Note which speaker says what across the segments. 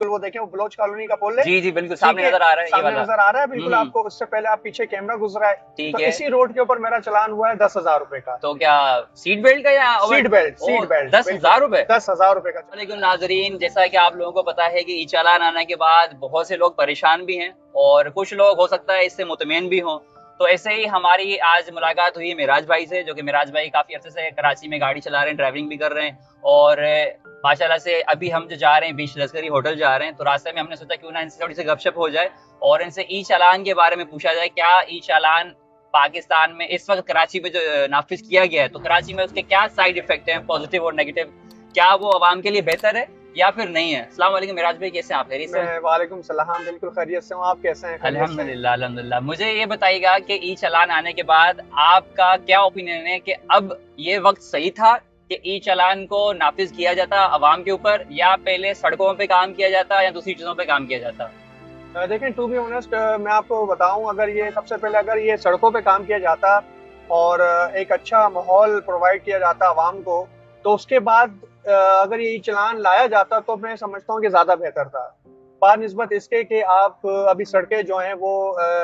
Speaker 1: वो देखें, वो बलोच कॉलोनी का पुल है।
Speaker 2: जी जी बिल्कुल सामने नजर आ रहा है, ये
Speaker 1: सामने
Speaker 2: वाला
Speaker 1: नजर आ रहा है बिल्कुल आपको। उससे पहले आप पीछे कैमरा गुजरा है,
Speaker 2: ठीक
Speaker 1: तो
Speaker 2: है।
Speaker 1: इसी रोड के ऊपर मेरा चलान हुआ है 10,000 रुपए का।
Speaker 2: तो क्या सीट बेल्ट का या
Speaker 1: सीट बेल्ट
Speaker 2: 10,000 रुपए?
Speaker 1: 10,000 रुपए का।
Speaker 2: लेकिन नाजरीन, जैसा कि आप लोगों को पता है कि ई चालान आने के बाद बहुत से लोग परेशान भी हैं और कुछ लोग हो सकता है इससे मुतमईन भी हों। तो ऐसे ही हमारी आज मुलाकात हुई मिराज भाई से, जो कि मिराज भाई काफी अर्से से कराची में गाड़ी चला रहे हैं, ड्राइविंग भी कर रहे हैं। और माशाल्लाह से अभी हम जो जा रहे हैं बीच लश्करी होटल जा रहे हैं, तो रास्ते में हमने सोचा क्यों ना इनसे थोड़ी सी गपशप हो जाए और इनसे ई चालान के बारे में पूछा जाए। क्या ई चालान पाकिस्तान में इस वक्त कराची में जो नाफिज किया गया है, तो कराची में उसके क्या साइड इफेक्ट हैं, पॉजिटिव और नेगेटिव? क्या वो आवाम के लिए बेहतर है या फिर नहीं है? अस्सलाम वालेकुम मिराज भाई, कैसे हैं आप? खैरियत से?
Speaker 1: वालेकुम सलाम, बिल्कुल खैरियत से हूँ। आप कैसे हैं?
Speaker 2: अल्हम्दुलिल्लाह अल्हम्दुलिल्लाह। मुझे ये बताइएगा कि ई चालान आने के बाद आपका क्या ओपिनियन है कि अब ये वक्त सही था कि ई चालान को नाफिज किया जाता अवाम के ऊपर, या पहले सड़कों पे काम किया जाता या दूसरी चीजों पे काम किया जाता?
Speaker 1: देखें, टू बी ऑनेस्ट मैं आपको बताऊं, अगर ये सबसे पहले अगर ये सड़कों पे काम किया जाता और एक अच्छा माहौल प्रोवाइड किया जाता आवाम को, तो उसके बाद अगर ये चालान लाया जाता तो मैं समझता हूँ कि ज़्यादा बेहतर था। बानिस्बत इसके कि आप अभी सड़कें जो हैं वो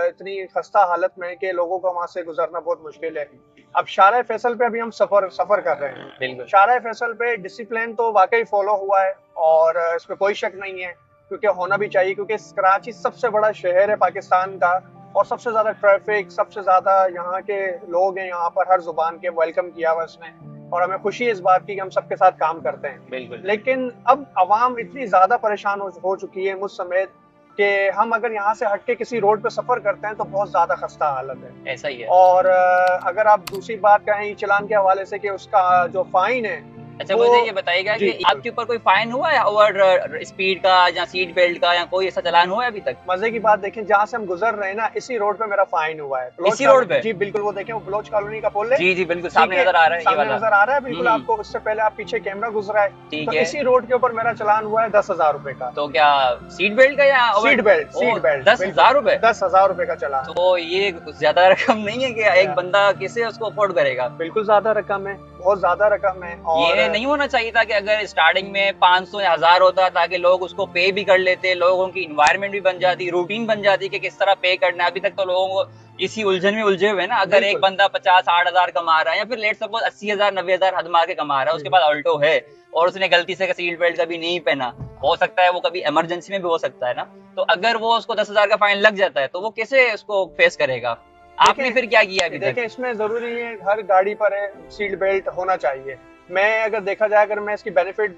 Speaker 1: इतनी खस्ता हालत में है कि लोगों को वहाँ से गुजरना बहुत मुश्किल है। अब शारा फैसल पे अभी हम सफर कर रहे हैं। शारा फैसल पे डिसिप्लिन तो वाकई फॉलो हुआ है और इसमें कोई शक नहीं है, क्योंकि होना भी चाहिए, क्योंकि कराची सबसे बड़ा शहर है पाकिस्तान का और सबसे ज्यादा ट्रैफिक, सबसे ज्यादा यहाँ के लोग हैं, यहाँ पर हर जुबान के वेलकम किया हुआ इसने और हमें खुशी है इस बात की कि हम सबके साथ काम करते हैं।
Speaker 2: बिल्कुल।
Speaker 1: लेकिन अब अवाम इतनी ज्यादा परेशान हो चुकी है मुझ समेत कि हम अगर यहाँ से हटके किसी रोड पे सफर करते हैं तो बहुत ज्यादा खस्ता हालत है।
Speaker 2: ऐसा ही है।
Speaker 1: और अगर आप दूसरी बात कहें चालान के हवाले से कि उसका जो फाइन है,
Speaker 2: अच्छा मुझे ये बताइएगा कि आपके ऊपर कोई फाइन हुआ है ओवर स्पीड का या सीट बेल्ट का, या कोई ऐसा चालान हुआ है अभी तक?
Speaker 1: मजे की बात देखें, जहाँ से हम गुजर रहे हैं ना, इसी रोड पे मेरा फाइन हुआ है।
Speaker 2: इसी रोड पे?
Speaker 1: जी बिल्कुल, वो देखें, वो बलोच कॉलोनी का पुल है।
Speaker 2: जी जी बिल्कुल सामने नजर आ रहा है,
Speaker 1: सामने नजर आ रहा है बिल्कुल आपको। उससे पहले आप पीछे कैमरा गुजरा है,
Speaker 2: ठीक
Speaker 1: तो
Speaker 2: है।
Speaker 1: इसी रोड के ऊपर मेरा चालान हुआ है 10,000 रुपए का।
Speaker 2: तो क्या सीट बेल्ट का या
Speaker 1: सीट बेल्ट
Speaker 2: 10,000 रुपए?
Speaker 1: 10,000 रुपए का चालान।
Speaker 2: तो ये ज्यादा रकम नहीं है कि एक बंदा किसे उसको अफोर्ड करेगा?
Speaker 1: बिल्कुल ज्यादा रकम है, बहुत ज्यादा रकम है। और
Speaker 2: ये नहीं होना चाहिए था कि अगर स्टार्टिंग में 500 या 1000 होता, ताकि लोग उसको पे भी कर लेते, लोगों की इन्वायरमेंट भी बन जाती, रूटीन बन जाती कि किस तरह पे करना है। अभी तक तो लोगों को इसी उलझन में उलझे हुए ना। अगर एक बंदा 50-60 हजार कमा रहा है या फिर लेट सपोज 80,000 90,000 हद मार के कमा रहा है, उसके पास ऑल्टो है और उसने गलती से सीट बेल्ट कभी नहीं पहना, हो सकता है वो कभी इमरजेंसी में भी हो सकता है ना, तो अगर वो उसको 10,000 का फाइन लग जाता है तो वो कैसे उसको फेस करेगा? आपने फिर क्या किया अभी तक?
Speaker 1: देखिए, इसमें जरूरी है, हर गाड़ी पर है सीट बेल्ट होना चाहिए। मैं अगर देखा जाए, अगर मैं इसकी बेनिफिट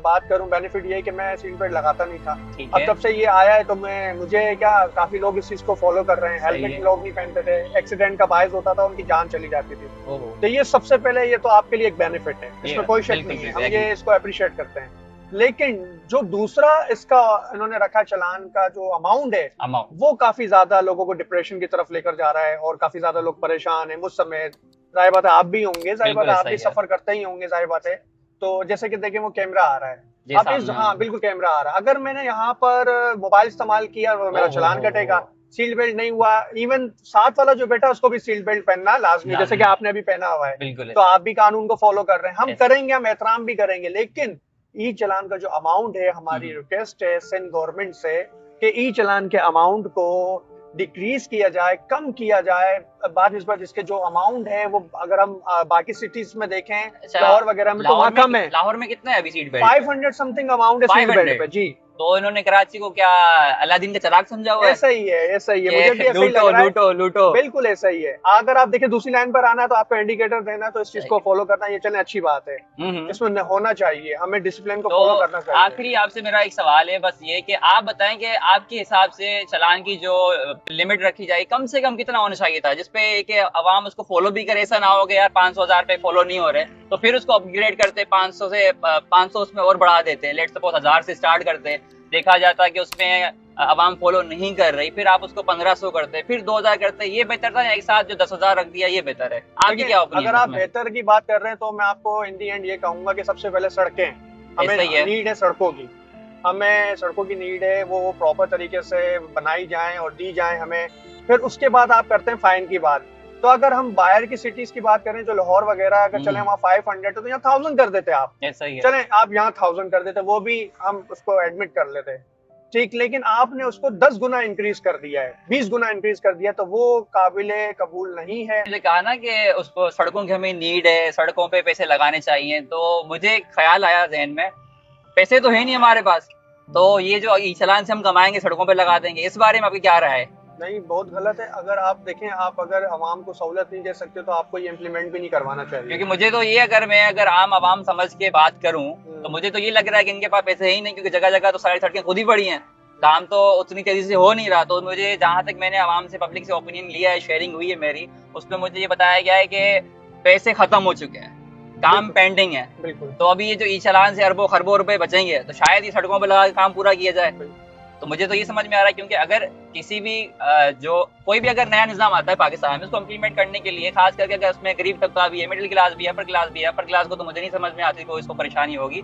Speaker 1: बात करूं, बेनिफिट ये है कि मैं सीट बेल्ट लगाता नहीं था। अब तब से ये आया है तो मुझे क्या, काफी लोग इस चीज को फॉलो कर रहे हैं। हेलमेट लोग नहीं पहनते थे, एक्सीडेंट का बायस होता था, उनकी जान चली जाती थी। तो ये सबसे पहले, ये तो आपके लिए एक बेनिफिट है, इसमें कोई शक नहीं है, हम ये इसको अप्रिशिएट करते हैं। लेकिन जो दूसरा इसका इन्होंने रखा चालान का जो अमाउंट है, वो काफी ज्यादा लोगों को डिप्रेशन की तरफ लेकर जा रहा है और काफी ज्यादा लोग परेशान है, मुझ समेत। जाहिर बात है आप भी होंगे, जाहिर बात है आप भी सफर करते ही होंगे, जाहिर बात है। तो जैसे कि देखिए, वो कैमरा आ रहा है, आप इस, हाँ बिल्कुल कैमरा आ रहा है। अगर मैंने यहाँ पर मोबाइल इस्तेमाल किया तो मेरा चालान कटेगा। सीट बेल्ट नहीं हुआ, इवन साथ वाला जो बैठा उसको भी सीट बेल्ट पहनना लाजमी, जैसे कि आपने अभी पहना हुआ है, तो आप भी कानून को फॉलो कर रहे हैं। हम करेंगे, हम एहतराम भी करेंगे। लेकिन ई चालान का जो अमाउंट है, हमारी रिक्वेस्ट है सिंध गवर्नमेंट से कि ई चालान के अमाउंट को डिक्रीज किया जाए, कम किया जाए। बाद इस बार इसके जो अमाउंट है वो, अगर हम बाकी सिटीज में देखें, लाहौर वगैरह में, तो वहाँ कम है।
Speaker 2: लाहौर में कितना है अभी सीट बेल्ट?
Speaker 1: 500 समथिंग अमाउंट है सीट बेल्ट पे। जी,
Speaker 2: तो इन्होंने कराची को क्या अलादीन का चराग समझा हुआ है?
Speaker 1: ऐसा ही है, ऐसा ही है, मुझे भी ऐसा ही लग रहा है।
Speaker 2: लूटो
Speaker 1: बिल्कुल ऐसा ही है। अगर आप देखिए, दूसरी लाइन पर आना है तो आपको इंडिकेटर देना, तो इस चीज को फॉलो करना, ये चले अच्छी बात है, इसमें होना चाहिए, हमें डिसिप्लिन को फॉलो करना चाहिए।
Speaker 2: आखिरी आपसे मेरा एक सवाल है बस ये कि आप बताएं कि आपके हिसाब से चालान की जो लिमिट रखी जाए, कम से कम कितना होना चाहिए था जिसपे कि अवाम उसको फॉलो भी करे? ऐसा ना हो कि यार 500,000 पे फॉलो नहीं हो रहे तो फिर उसको अपग्रेड करते, 500 से 500 उसमें और बढ़ा देते, लेट सपोज 1000 से स्टार्ट करते। देखा जाता कि उसमें अवाम फॉलो नहीं कर रही, फिर आप उसको 1500 करते, फिर 2000 करते, ये बेहतर था या एक साथ जो 10,000 रख दिया ये बेहतर है? आपकी क्या ओपिनियन?
Speaker 1: अगर आप बेहतर की बात कर रहे हैं तो मैं आपको इन दी एंड ये कहूंगा कि सबसे पहले सड़कें, हमें नीड है सड़कों की, हमें सड़कों की नीड है, वो प्रॉपर तरीके से बनाई जाएं और दी जाएं हमें। फिर उसके बाद आप करते हैं फाइन की बात। तो अगर हम बाहर की सिटीज की बात करें, जो लाहौर वगैरह, अगर चले वहाँ 500 तो यहाँ 1000 कर देते आप, चले आप यहाँ 1000 कर देते, वो भी हम उसको एडमिट कर लेते। ठीक, लेकिन आपने उसको 10 गुना इंक्रीज कर दिया है, 20 गुना इंक्रीज कर दिया, तो वो काबिले कबूल नहीं है।
Speaker 2: मुझे कहा ना कि उसको सड़कों की हमें नीड है, सड़कों पे पैसे लगाने चाहिए, तो मुझे ख्याल आया जहन में, पैसे तो है नहीं हमारे पास, तो ये जो ई चालान से हम कमाएंगे सड़कों पे लगा देंगे, इस बारे में आपकी क्या राय है?
Speaker 1: नहीं, बहुत गलत है। अगर आप देखें, आप अगर आवाम को सहूलत नहीं दे सकते तो आपको ये इम्प्लीमेंट भी नहीं करवाना चाहिए।
Speaker 2: क्योंकि मुझे तो ये, अगर आम आवाम समझ के बात करूं तो मुझे तो ये लग रहा है कि इनके पास पैसे ही नहीं, क्योंकि जगह जगह तो सारी सड़कें खुद ही पड़ी हैं, काम तो उतनी तेजी से हो नहीं रहा। तो मुझे जहां तक मैंने आवाम से, पब्लिक से ओपिनियन लिया है, शेयरिंग हुई है मेरी, उसमें मुझे ये बताया गया है कि पैसे खत्म हो चुके हैं, काम पेंडिंग है।
Speaker 1: बिल्कुल।
Speaker 2: तो अभी ये जो ई चालान से अरबों खरबों रुपए बचेंगे, तो शायद ये सड़कों पर लगा के काम पूरा किया जाए। तो मुझे तो ये समझ में आ रहा है, क्योंकि अगर किसी भी जो कोई भी अगर नया निजाम आता है पाकिस्तान में, उसको इम्प्लीमेंट करने के लिए, खास करके अगर उसमें गरीब तबका भी है, मिडिल क्लास भी है, अपर क्लास भी है, अपर क्लास को तो मुझे नहीं समझ में आती, कोई इसको परेशानी होगी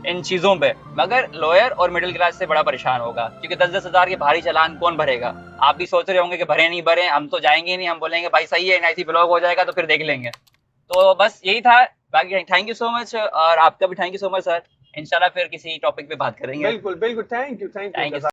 Speaker 2: इन चीजों पे, मगर लोअर और मिडिल क्लास से बड़ा परेशान होगा, क्योंकि 10-10 हजार के भारी चालान कौन भरेगा? आप भी सोच रहे होंगे कि भरे नहीं भरे, हम तो जाएंगे नहीं, हम बोलेंगे भाई सही है, NIC ब्लॉक हो जाएगा तो फिर देख लेंगे। तो बस यही था, बाकी थैंक यू सो मच, और आपका भी thank you so much sir. इंशाल्लाह फिर किसी टॉपिक पे बात करेंगे।
Speaker 1: बिल्कुल बिल्कुल, थैंक यू।
Speaker 2: Thank you.